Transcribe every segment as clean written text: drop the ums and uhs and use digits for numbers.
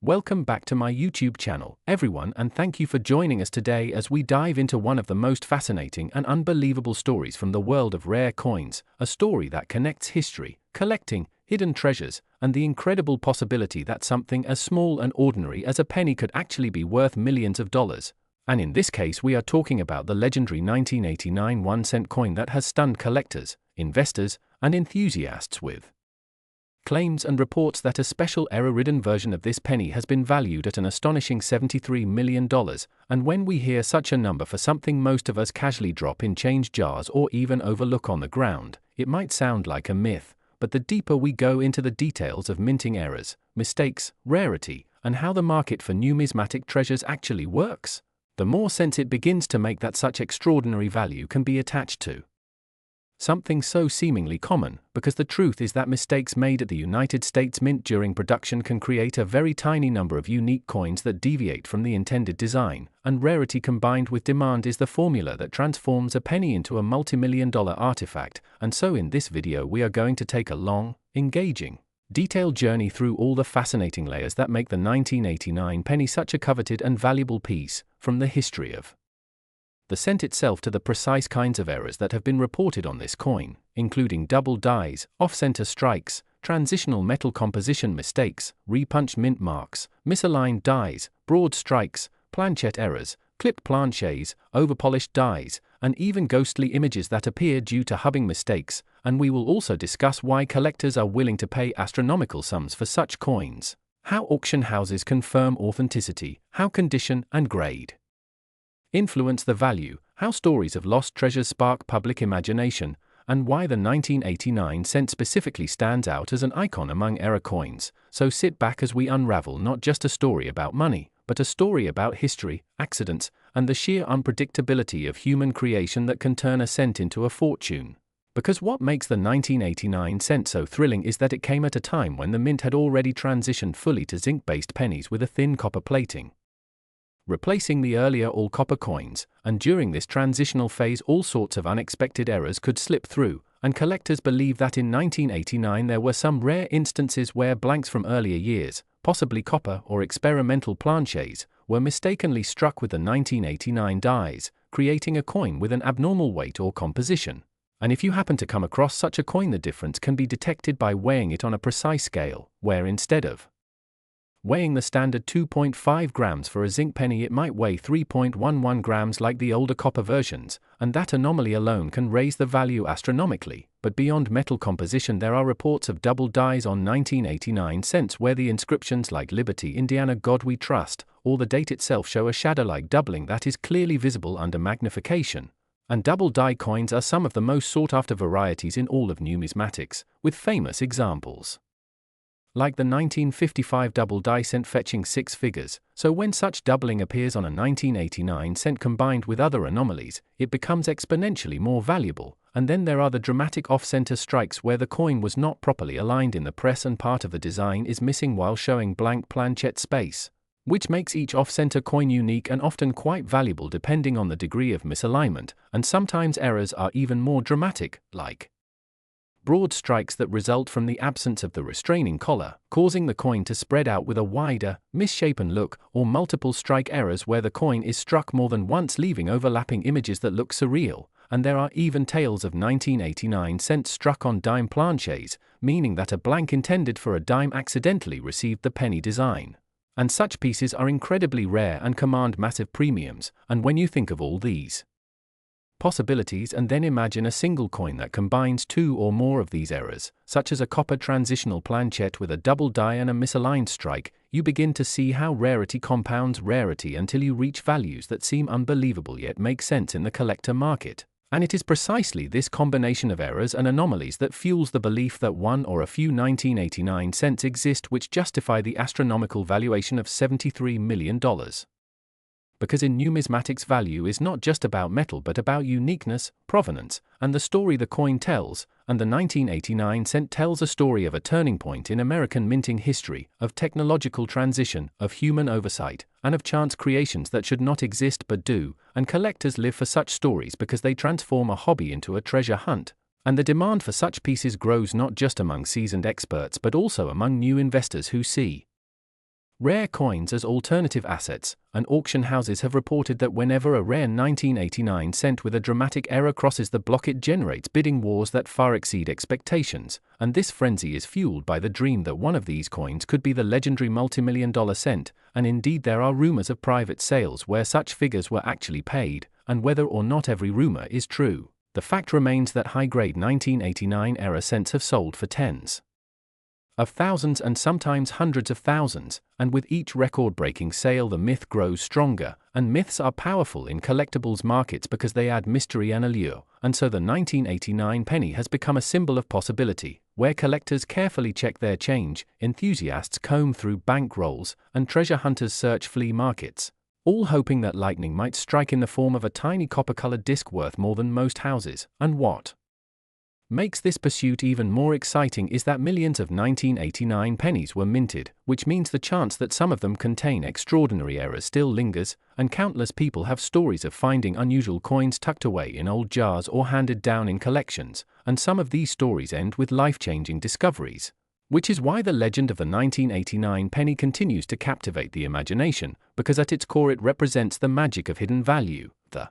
Welcome back to my YouTube channel, everyone, and thank you for joining us today as we dive into one of the most fascinating and unbelievable stories from the world of rare coins, a story that connects history, collecting, hidden treasures, and the incredible possibility that something as small and ordinary as a penny could actually be worth millions of dollars. And in this case we are talking about the legendary 1989 1-cent coin that has stunned collectors, investors, and enthusiasts with claims and reports that a special error-ridden version of this penny has been valued at an astonishing $73 million, and when we hear such a number for something most of us casually drop in change jars or even overlook on the ground, it might sound like a myth, but the deeper we go into the details of minting errors, mistakes, rarity, and how the market for numismatic treasures actually works, the more sense it begins to make that such extraordinary value can be attached to something so seemingly common, because the truth is that mistakes made at the United States Mint during production can create a very tiny number of unique coins that deviate from the intended design, and rarity combined with demand is the formula that transforms a penny into a multi-million-dollar artifact. And so in this video we are going to take a long, engaging, detailed journey through all the fascinating layers that make the 1989 penny such a coveted and valuable piece, from the history of the cent itself to the precise kinds of errors that have been reported on this coin, including double dies, off-center strikes, transitional metal composition mistakes, repunched mint marks, misaligned dies, broad strikes, planchette errors, clipped planchets, overpolished dies, and even ghostly images that appear due to hubbing mistakes. And we will also discuss why collectors are willing to pay astronomical sums for such coins, how auction houses confirm authenticity, how condition and grade influence the value, how stories of lost treasures spark public imagination, and why the 1989 cent specifically stands out as an icon among error coins. So sit back as we unravel not just a story about money, but a story about history, accidents, and the sheer unpredictability of human creation that can turn a cent into a fortune. Because what makes the 1989 cent so thrilling is that it came at a time when the mint had already transitioned fully to zinc-based pennies with a thin copper plating, replacing the earlier all-copper coins, and during this transitional phase all sorts of unexpected errors could slip through, and collectors believe that in 1989 there were some rare instances where blanks from earlier years, possibly copper or experimental planchets, were mistakenly struck with the 1989 dies, creating a coin with an abnormal weight or composition. And if you happen to come across such a coin, the difference can be detected by weighing it on a precise scale, where instead of weighing the standard 2.5 grams for a zinc penny it might weigh 3.11 grams like the older copper versions, and that anomaly alone can raise the value astronomically. But beyond metal composition there are reports of double dies on 1989 cents where the inscriptions like Liberty, Indiana, God We Trust, or the date itself show a shadow-like doubling that is clearly visible under magnification. And double die coins are some of the most sought-after varieties in all of numismatics, with famous examples like the 1955 double die cent fetching 6 figures. So when such doubling appears on a 1989 cent combined with other anomalies, it becomes exponentially more valuable. And then there are the dramatic off-center strikes where the coin was not properly aligned in the press and part of the design is missing while showing blank planchette space, which makes each off-center coin unique and often quite valuable depending on the degree of misalignment. And sometimes errors are even more dramatic, like broad strikes that result from the absence of the restraining collar, causing the coin to spread out with a wider, misshapen look, or multiple strike errors where the coin is struck more than once leaving overlapping images that look surreal. And there are even tales of 1989 cents struck on dime planchets, meaning that a blank intended for a dime accidentally received the penny design. And such pieces are incredibly rare and command massive premiums. And when you think of all these possibilities and then imagine a single coin that combines two or more of these errors, such as a copper transitional planchette with a double die and a misaligned strike, you begin to see how rarity compounds rarity until you reach values that seem unbelievable yet make sense in the collector market. And it is precisely this combination of errors and anomalies that fuels the belief that one or a few 1989 cents exist which justify the astronomical valuation of $73 million. Because in numismatics value is not just about metal but about uniqueness, provenance, and the story the coin tells, and the 1989 cent tells a story of a turning point in American minting history, of technological transition, of human oversight, and of chance creations that should not exist but do, and collectors live for such stories because they transform a hobby into a treasure hunt. And the demand for such pieces grows not just among seasoned experts but also among new investors who see Rare coins as alternative assets, and auction houses have reported that whenever a rare 1989 cent with a dramatic error crosses the block, it generates bidding wars that far exceed expectations, and this frenzy is fueled by the dream that one of these coins could be the legendary multimillion-dollar cent, and indeed there are rumors of private sales where such figures were actually paid, and whether or not every rumor is true, the fact remains that high-grade 1989 era cents have sold for tens of thousands and sometimes hundreds of thousands, and with each record-breaking sale the myth grows stronger, and myths are powerful in collectibles markets because they add mystery and allure, and so the 1989 penny has become a symbol of possibility, where collectors carefully check their change, enthusiasts comb through bank rolls, and treasure hunters search flea markets, all hoping that lightning might strike in the form of a tiny copper-colored disc worth more than most houses. And what makes this pursuit even more exciting is that millions of 1989 pennies were minted, which means the chance that some of them contain extraordinary errors still lingers, and countless people have stories of finding unusual coins tucked away in old jars or handed down in collections, and some of these stories end with life-changing discoveries. Which is why the legend of the 1989 penny continues to captivate the imagination, because at its core it represents the magic of hidden value, the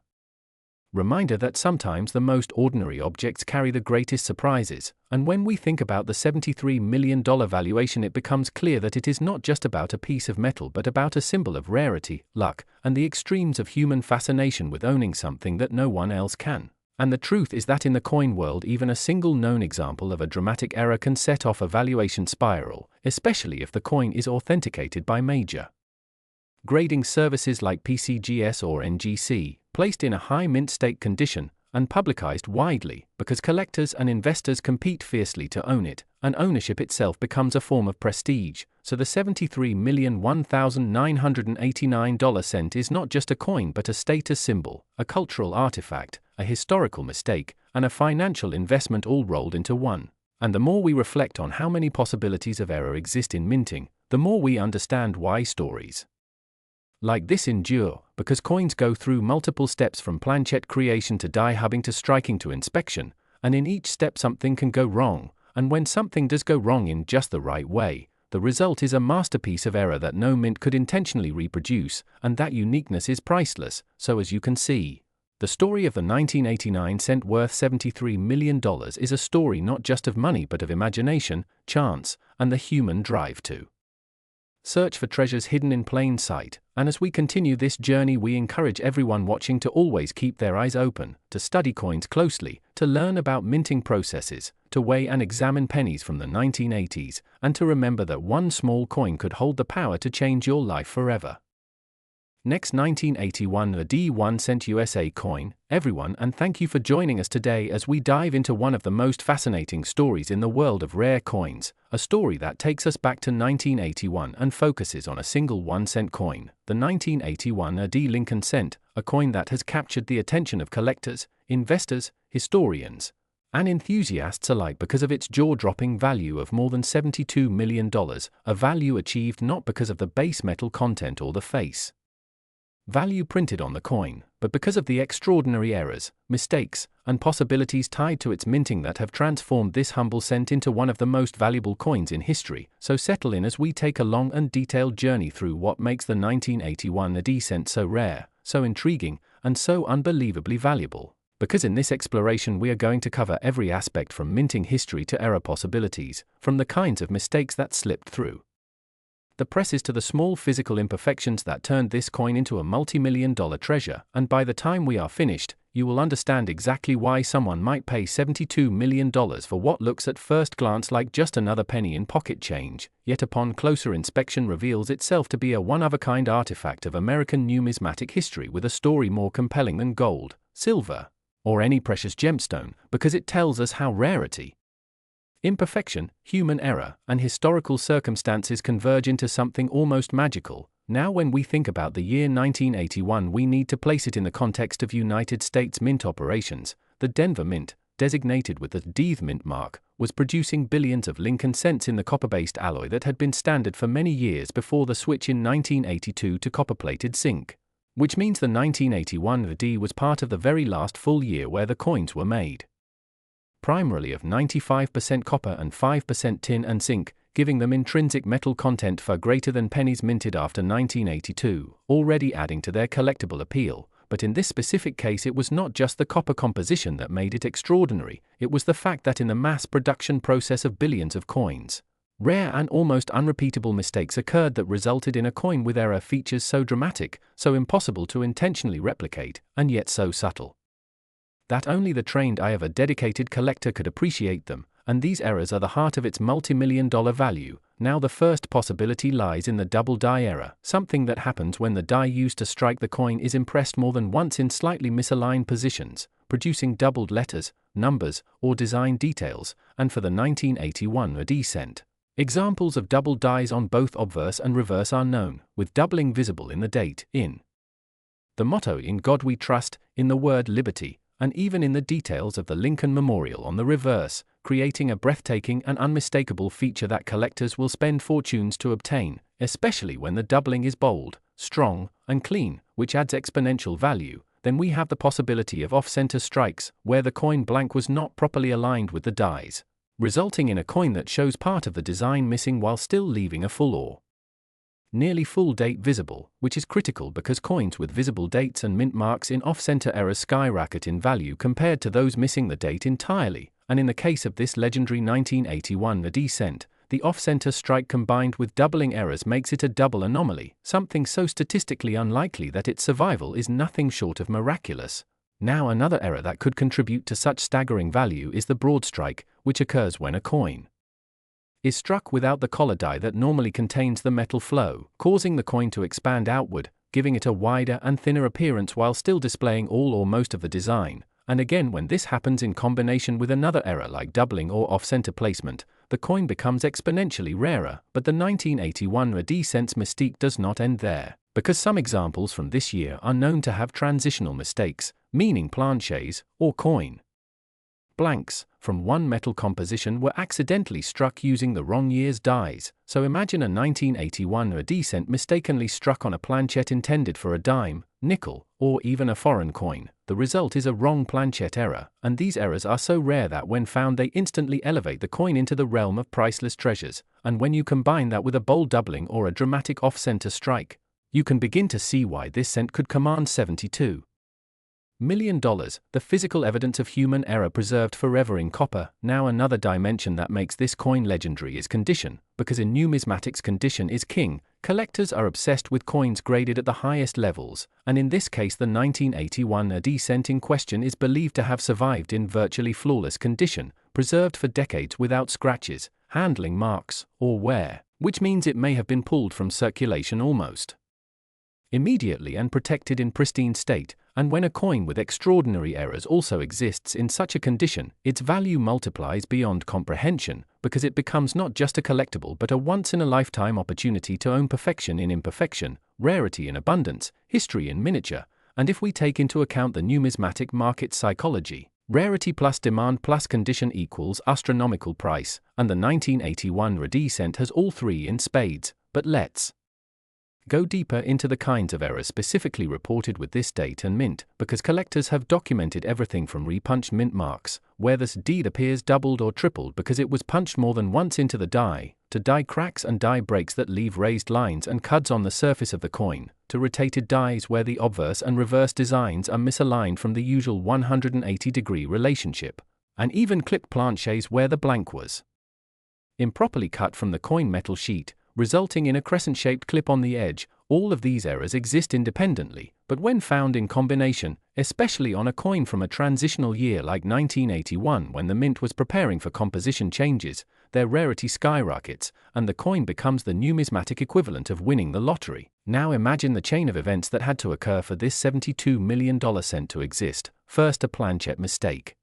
reminder that sometimes the most ordinary objects carry the greatest surprises, and when we think about the $73 million valuation, it becomes clear that it is not just about a piece of metal but about a symbol of rarity, luck, and the extremes of human fascination with owning something that no one else can. And the truth is that in the coin world, even a single known example of a dramatic error can set off a valuation spiral, especially if the coin is authenticated by major grading services like PCGS or NGC, placed in a high mint state condition, and publicized widely, because collectors and investors compete fiercely to own it, and ownership itself becomes a form of prestige. So the $73,001,989 cent is not just a coin but a status symbol, a cultural artifact, a historical mistake, and a financial investment all rolled into one. And the more we reflect on how many possibilities of error exist in minting, the more we understand why stories like this endure, because coins go through multiple steps from planchet creation to die hubbing to striking to inspection, and in each step something can go wrong, and when something does go wrong in just the right way, the result is a masterpiece of error that no mint could intentionally reproduce, and that uniqueness is priceless. So as you can see, the story of the 1989 cent worth $73 million is a story not just of money but of imagination, chance, and the human drive to search for treasures hidden in plain sight. And as we continue this journey, we encourage everyone watching to always keep their eyes open, to study coins closely, to learn about minting processes, to weigh and examine pennies from the 1980s, and to remember that one small coin could hold the power to change your life forever. Next, 1981, the D1 cent USA coin, everyone, and thank you for joining us today as we dive into one of the most fascinating stories in the world of rare coins, a story that takes us back to 1981 and focuses on a single 1-cent coin, the 1981 AD Lincoln cent, a coin that has captured the attention of collectors, investors, historians, and enthusiasts alike because of its jaw-dropping value of more than $72 million, a value achieved not because of the base metal content or the face value printed on the coin, but because of the extraordinary errors, mistakes, and possibilities tied to its minting that have transformed this humble cent into one of the most valuable coins in history. So settle in as we take a long and detailed journey through what makes the 1981 AD cent so rare, so intriguing, and so unbelievably valuable. Because in this exploration we are going to cover every aspect from minting history to error possibilities, from the kinds of mistakes that slipped through the presses to the small physical imperfections that turned this coin into a multi-million-dollar treasure, and by the time we are finished, you will understand exactly why someone might pay $72 million for what looks at first glance like just another penny in pocket change, yet upon closer inspection reveals itself to be a one-of-a-kind artifact of American numismatic history with a story more compelling than gold, silver, or any precious gemstone, because it tells us how rarity, imperfection, human error, and historical circumstances converge into something almost magical. Now, when we think about the year 1981, we need to place it in the context of United States mint operations. The Denver Mint, designated with the Death Mint mark, was producing billions of Lincoln cents in the copper-based alloy that had been standard for many years before the switch in 1982 to copper-plated zinc. Which means the 1981 AD was part of the very last full year where the coins were made primarily of 95% copper and 5% tin and zinc, giving them intrinsic metal content far greater than pennies minted after 1982, already adding to their collectible appeal. But in this specific case, it was not just the copper composition that made it extraordinary, it was the fact that in the mass production process of billions of coins, rare and almost unrepeatable mistakes occurred that resulted in a coin with error features so dramatic, so impossible to intentionally replicate, and yet so subtle that only the trained eye of a dedicated collector could appreciate them, and these errors are the heart of its multi-million-dollar value. Now the first possibility lies in the double die error, something that happens when the die used to strike the coin is impressed more than once in slightly misaligned positions, producing doubled letters, numbers, or design details, and for the 1981 AD cent, examples of double dies on both obverse and reverse are known, with doubling visible in the date, in the motto "In God We Trust," in the word "Liberty," and even in the details of the Lincoln Memorial on the reverse, creating a breathtaking and unmistakable feature that collectors will spend fortunes to obtain, especially when the doubling is bold, strong, and clean, which adds exponential value. Then we have the possibility of off-center strikes, where the coin blank was not properly aligned with the dies, resulting in a coin that shows part of the design missing while still leaving a full or nearly full date visible, which is critical because coins with visible dates and mint marks in off-center errors skyrocket in value compared to those missing the date entirely, and in the case of this legendary 1981 AD cent, the off-center strike combined with doubling errors makes it a double anomaly, something so statistically unlikely that its survival is nothing short of miraculous. Now another error that could contribute to such staggering value is the broad strike, which occurs when a coin is struck without the collar die that normally contains the metal flow, causing the coin to expand outward, giving it a wider and thinner appearance while still displaying all or most of the design. And again, when this happens in combination with another error like doubling or off-center placement, the coin becomes exponentially rarer. But the 1981 AD cent's mystique does not end there, because some examples from this year are known to have transitional mistakes, meaning planches, or coin blanks, from one metal composition were accidentally struck using the wrong year's dies. So imagine a 1981 AD cent mistakenly struck on a planchet intended for a dime, nickel, or even a foreign coin. The result is a wrong planchet error, and these errors are so rare that when found they instantly elevate the coin into the realm of priceless treasures. And when you combine that with a bold doubling or a dramatic off-center strike, you can begin to see why this cent could command $72 million, the physical evidence of human error preserved forever in copper. Now another dimension that makes this coin legendary is condition, because in numismatics condition is king. Collectors are obsessed with coins graded at the highest levels, and in this case the 1981 AD cent in question is believed to have survived in virtually flawless condition, preserved for decades without scratches, handling marks, or wear, which means it may have been pulled from circulation almost immediately and protected in pristine state. And when a coin with extraordinary errors also exists in such a condition, its value multiplies beyond comprehension, because it becomes not just a collectible but a once-in-a-lifetime opportunity to own perfection in imperfection, rarity in abundance, history in miniature. And if we take into account the numismatic market psychology, rarity plus demand plus condition equals astronomical price, and the 1981 AD cent has all three in spades. But let's go deeper into the kinds of errors specifically reported with this date and mint, because collectors have documented everything from repunched mint marks, where this deed appears doubled or tripled because it was punched more than once into the die, to die cracks and die breaks that leave raised lines and cuds on the surface of the coin, to rotated dies where the obverse and reverse designs are misaligned from the usual 180-degree relationship, and even clipped planches where the blank was improperly cut from the coin metal sheet, resulting in a crescent-shaped clip on the edge. All of these errors exist independently, but when found in combination, especially on a coin from a transitional year like 1981 when the mint was preparing for composition changes, their rarity skyrockets, and the coin becomes the numismatic equivalent of winning the lottery. Now imagine the chain of events that had to occur for this $72 million cent to exist. First, a planchet mistake,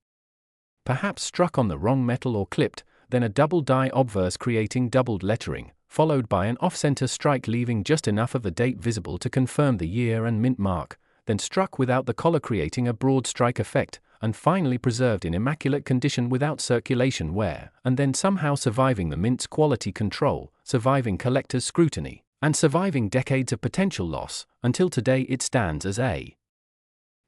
perhaps struck on the wrong metal or clipped, then a double die obverse creating doubled lettering, followed by an off-center strike leaving just enough of the date visible to confirm the year and mint mark, then struck without the collar creating a broad strike effect, and finally preserved in immaculate condition without circulation wear, and then somehow surviving the mint's quality control, surviving collectors' scrutiny, and surviving decades of potential loss. Until today it stands as a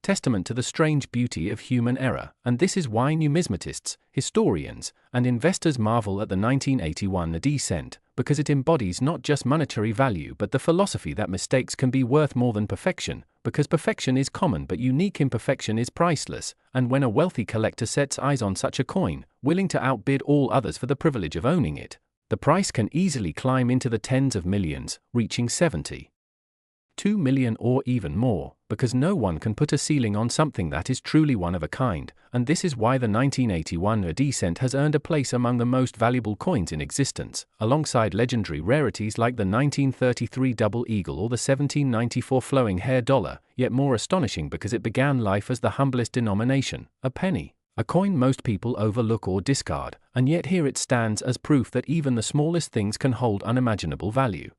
testament to the strange beauty of human error, and this is why numismatists, historians, and investors marvel at the 1981 cent, because it embodies not just monetary value but the philosophy that mistakes can be worth more than perfection, because perfection is common but unique imperfection is priceless, and when a wealthy collector sets eyes on such a coin, willing to outbid all others for the privilege of owning it, the price can easily climb into the tens of millions, reaching 72 million or even more, because no one can put a ceiling on something that is truly one of a kind, and this is why the 1981 cent has earned a place among the most valuable coins in existence, alongside legendary rarities like the 1933 double eagle or the 1794 flowing hair dollar, yet more astonishing because it began life as the humblest denomination, a penny. A coin most people overlook or discard, and yet here it stands as proof that even the smallest things can hold unimaginable value.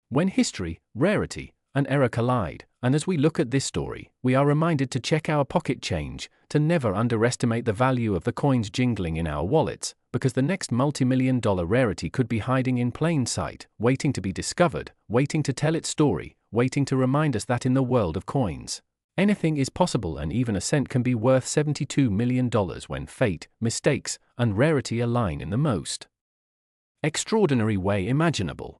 When history, rarity, and error collide, and as we look at this story, we are reminded to check our pocket change, to never underestimate the value of the coins jingling in our wallets, because the next multi-million-dollar rarity could be hiding in plain sight, waiting to be discovered, waiting to tell its story, waiting to remind us that in the world of coins, anything is possible, and even a cent can be worth $72 million when fate, mistakes, and rarity align in the most extraordinary way imaginable.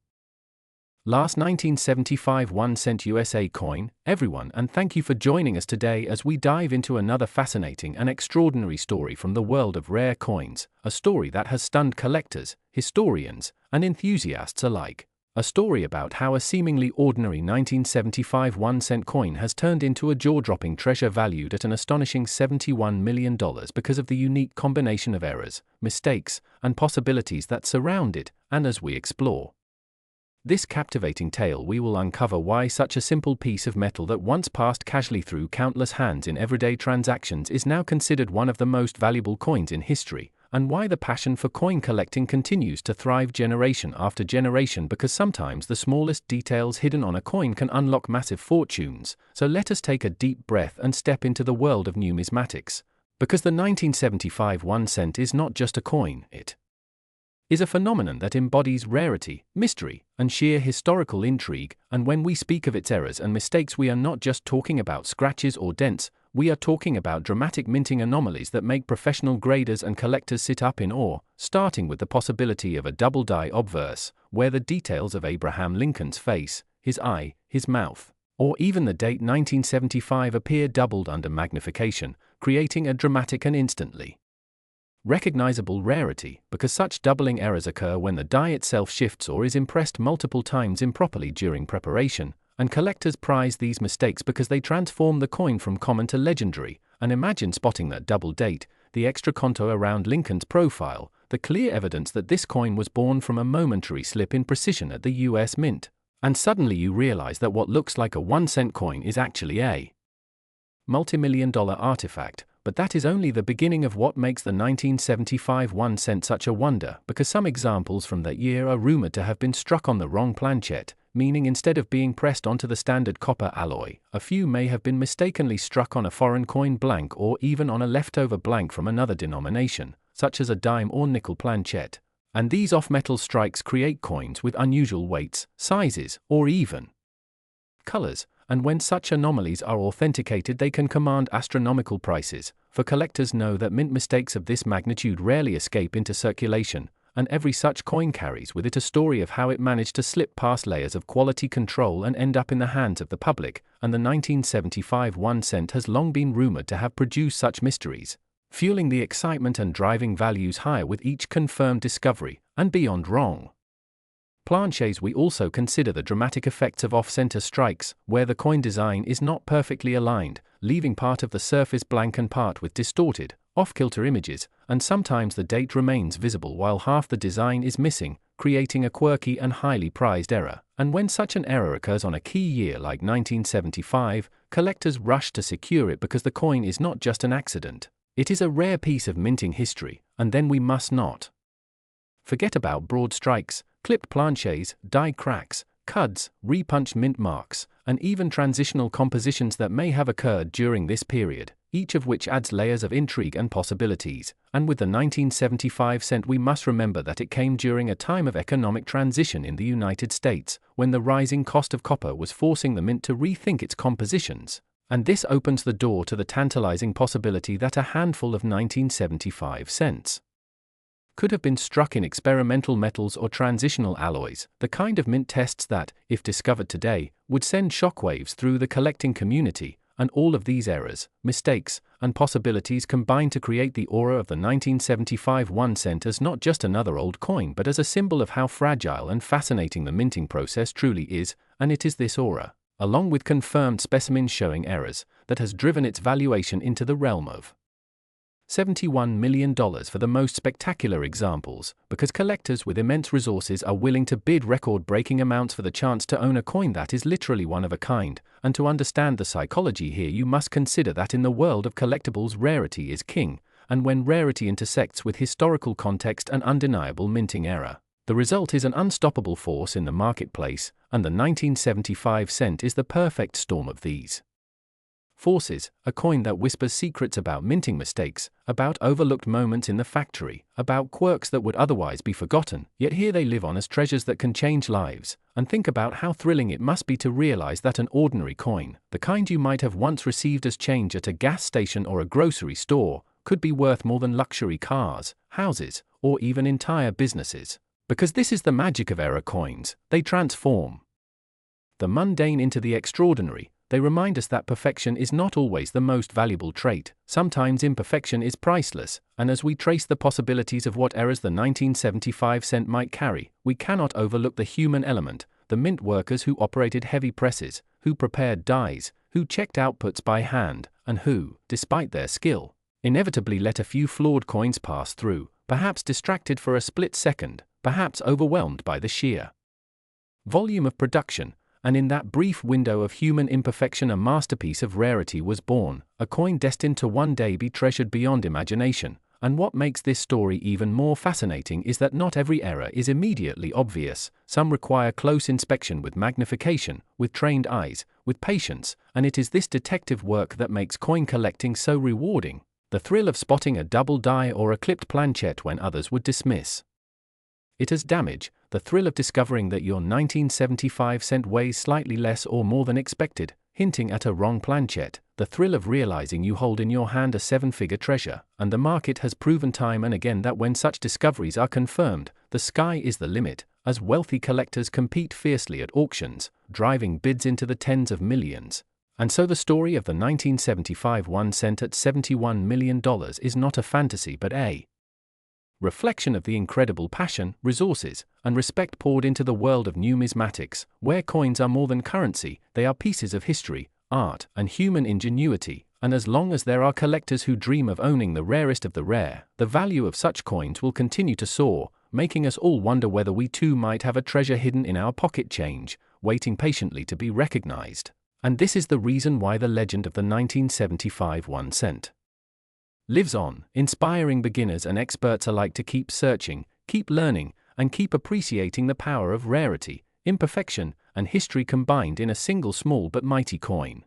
Last 1975 1 cent USA coin, everyone, and thank you for joining us today as we dive into another fascinating and extraordinary story from the world of rare coins, a story that has stunned collectors, historians, and enthusiasts alike. A story about how a seemingly ordinary 1975 1 cent coin has turned into a jaw-dropping treasure valued at an astonishing $71 million because of the unique combination of errors, mistakes, and possibilities that surround it, and as we explore this captivating tale, we will uncover why such a simple piece of metal that once passed casually through countless hands in everyday transactions is now considered one of the most valuable coins in history, and why the passion for coin collecting continues to thrive generation after generation, because sometimes the smallest details hidden on a coin can unlock massive fortunes. So let us take a deep breath and step into the world of numismatics, because the 1975 1 cent is not just a coin, it is a phenomenon that embodies rarity, mystery, and sheer historical intrigue, and when we speak of its errors and mistakes, we are not just talking about scratches or dents, we are talking about dramatic minting anomalies that make professional graders and collectors sit up in awe, starting with the possibility of a double die obverse, where the details of Abraham Lincoln's face, his eye, his mouth, or even the date 1975 appear doubled under magnification, creating a dramatic and instantly recognizable rarity, because such doubling errors occur when the die itself shifts or is impressed multiple times improperly during preparation, and collectors prize these mistakes because they transform the coin from common to legendary. And imagine spotting that double date, the extra contour around Lincoln's profile, the clear evidence that this coin was born from a momentary slip in precision at the US Mint. And suddenly you realize that what looks like a 1 cent coin is actually a multi-million-dollar artifact. But that is only the beginning of what makes the 1975 1 cent such a wonder, because some examples from that year are rumored to have been struck on the wrong planchet, meaning instead of being pressed onto the standard copper alloy, a few may have been mistakenly struck on a foreign coin blank or even on a leftover blank from another denomination, such as a dime or nickel planchet. And these off-metal strikes create coins with unusual weights, sizes, or even colors. And when such anomalies are authenticated, they can command astronomical prices, for collectors know that mint mistakes of this magnitude rarely escape into circulation, and every such coin carries with it a story of how it managed to slip past layers of quality control and end up in the hands of the public, and the 1975 1 cent has long been rumored to have produced such mysteries, fueling the excitement and driving values higher with each confirmed discovery, and beyond wrong planches. We also consider the dramatic effects of off-center strikes, where the coin design is not perfectly aligned, leaving part of the surface blank and part with distorted, off-kilter images, and sometimes the date remains visible while half the design is missing, creating a quirky and highly prized error. And when such an error occurs on a key year like 1975, collectors rush to secure it because the coin is not just an accident, it is a rare piece of minting history. And then we must not forget about broad strikes, clipped planches, die cracks, cuds, repunched mint marks, and even transitional compositions that may have occurred during this period, each of which adds layers of intrigue and possibilities. And with the 1975 cent, we must remember that it came during a time of economic transition in the United States, when the rising cost of copper was forcing the mint to rethink its compositions. And this opens the door to the tantalizing possibility that a handful of 1975 cents could have been struck in experimental metals or transitional alloys, the kind of mint tests that, if discovered today, would send shockwaves through the collecting community. And all of these errors, mistakes, and possibilities combine to create the aura of the 1975 1 cent as not just another old coin but as a symbol of how fragile and fascinating the minting process truly is. And it is this aura, along with confirmed specimens showing errors, that has driven its valuation into the realm of $71 million for the most spectacular examples, because collectors with immense resources are willing to bid record-breaking amounts for the chance to own a coin that is literally one of a kind. And to understand the psychology here, you must consider that in the world of collectibles, rarity is king, and when rarity intersects with historical context and undeniable minting error, the result is an unstoppable force in the marketplace, and the 1975 cent is the perfect storm of these forces, a coin that whispers secrets about minting mistakes, about overlooked moments in the factory, about quirks that would otherwise be forgotten, yet here they live on as treasures that can change lives. And think about how thrilling it must be to realize that an ordinary coin, the kind you might have once received as change at a gas station or a grocery store, could be worth more than luxury cars, houses, or even entire businesses. Because this is the magic of error coins, they transform the mundane into the extraordinary. They remind us that perfection is not always the most valuable trait. Sometimes imperfection is priceless, and as we trace the possibilities of what errors the 1975 cent might carry, we cannot overlook the human element, the mint workers who operated heavy presses, who prepared dies, who checked outputs by hand, and who, despite their skill, inevitably let a few flawed coins pass through, perhaps distracted for a split second, perhaps overwhelmed by the sheer volume of production. And in that brief window of human imperfection, a masterpiece of rarity was born, a coin destined to one day be treasured beyond imagination. And what makes this story even more fascinating is that not every error is immediately obvious. Some require close inspection with magnification, with trained eyes, with patience, and it is this detective work that makes coin collecting so rewarding. The thrill of spotting a double die or a clipped planchette when others would dismiss it as damage, the thrill of discovering that your 1975 cent weighs slightly less or more than expected, hinting at a wrong planchette, the thrill of realizing you hold in your hand a seven-figure treasure. And the market has proven time and again that when such discoveries are confirmed, the sky is the limit, as wealthy collectors compete fiercely at auctions, driving bids into the tens of millions. And so the story of the 1975 1 cent at $71 million is not a fantasy but a reflection of the incredible passion, resources, and respect poured into the world of numismatics, where coins are more than currency, they are pieces of history, art, and human ingenuity. And as long as there are collectors who dream of owning the rarest of the rare, the value of such coins will continue to soar, making us all wonder whether we too might have a treasure hidden in our pocket change, waiting patiently to be recognized. And this is the reason why the legend of the 1975 1 cent lives on, inspiring beginners and experts alike to keep searching, keep learning, and keep appreciating the power of rarity, imperfection, and history combined in a single small but mighty coin.